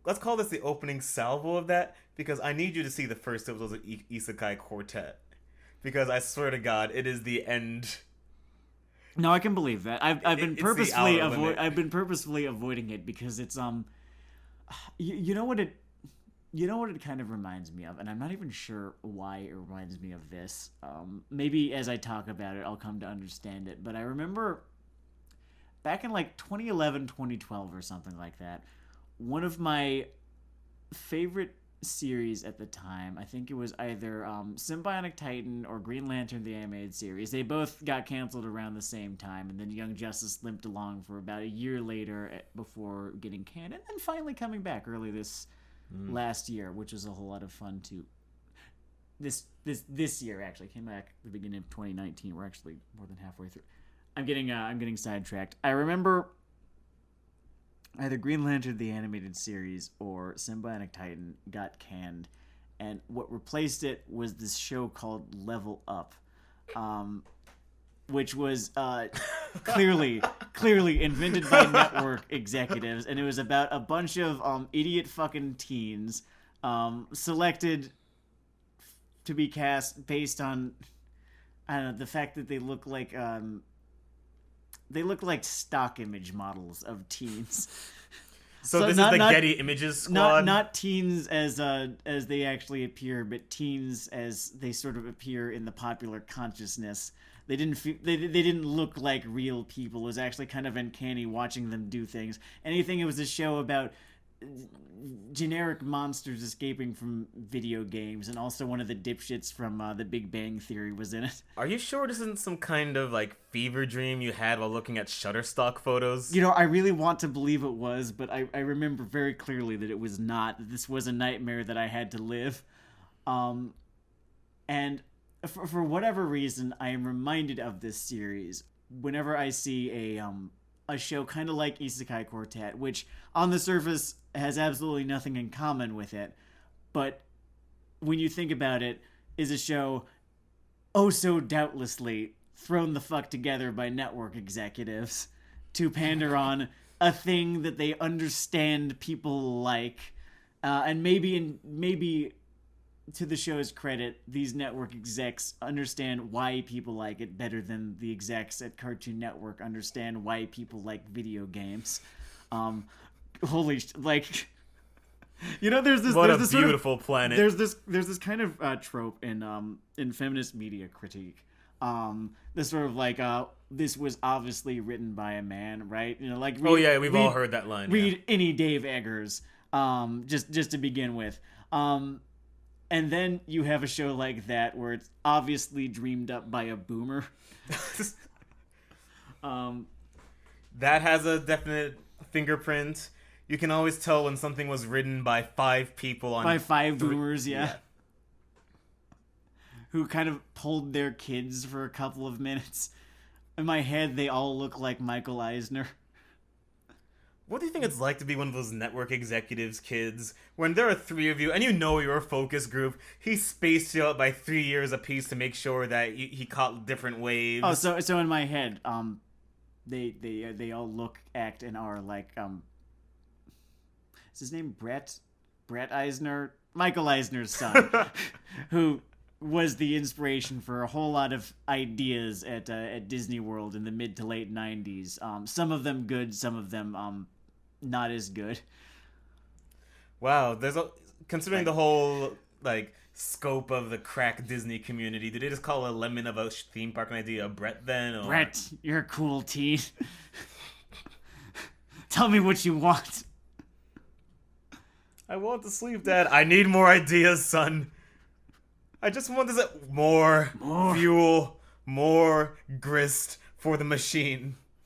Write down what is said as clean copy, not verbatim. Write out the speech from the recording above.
let's call this the opening salvo of that, because I need you to see the first episodes of Isekai Quartet, because I swear to God, it is the end. No, I can believe that. I've been purposefully avoiding it because it's you know what it kind of reminds me of, and I'm not even sure why it reminds me of this. Maybe as I talk about it, I'll come to understand it. But I remember back in like 2011, 2012 or something like that, one of my favorite series at the time, I think it was either Symbionic Titan or Green Lantern the animated series. They both got canceled around the same time, and then Young Justice limped along for about a year later before getting canned, and then finally coming back early this last year, which was a whole lot of fun too. This year actually came back at the beginning of 2019. We're actually more than halfway through. I'm getting sidetracked. I remember either Green Lantern the animated series or Symbionic Titan got canned, and what replaced it was this show called Level Up, which was clearly invented by network executives, and it was about a bunch of idiot fucking teens selected to be cast based on, I don't know, the fact that they look like stock image models of teens. So this is the Getty Images squad? Not teens as they actually appear, but teens as they sort of appear in the popular consciousness. They didn't look like real people. It was actually kind of uncanny watching them do things. Anything, it was a show about generic monsters escaping from video games, and also one of the dipshits from The Big Bang Theory was in it. Are you sure this isn't some kind of like fever dream you had while looking at Shutterstock photos? You know, I really want to believe it was, but I remember very clearly that it was not. This was a nightmare that I had to live. And for whatever reason, I am reminded of this series whenever I see a show kind of like Isekai Quartet, which on the surface has absolutely nothing in common with it, but when you think about it, is a show oh so doubtlessly thrown the fuck together by network executives to pander on a thing that they understand people like, and maybe to the show's credit, these network execs understand why people like it better than the execs at Cartoon Network understand why people like video games. Like, you know, there's this beautiful planet. There's this kind of trope in feminist media critique. This sort of like this was obviously written by a man, right? You know, like we've all heard that line. Read any Dave Eggers, just to begin with. And then you have a show like that where it's obviously dreamed up by a boomer. That has a definite fingerprint. You can always tell when something was written by five people by five boomers, yeah. Who kind of pulled their kids for a couple of minutes. In my head, they all look like Michael Eisner. What do you think it's like to be one of those network executives' kids? When there are three of you, and you know your focus group, he spaced you out by 3 years apiece to make sure that he caught different waves. Oh, so in my head, they all look, act, and are like, is his name Brett Eisner? Michael Eisner's son, who was the inspiration for a whole lot of ideas at Disney World in the mid to late 90s. Some of them good, some of them not as good. Wow, considering the whole scope of the crack Disney community, did they just call a lemon of a theme park an idea Brett then? Or... Brett, you're a cool teen. Tell me what you want. I want to sleep, Dad. I need more ideas, son. I just want more fuel, more grist for the machine.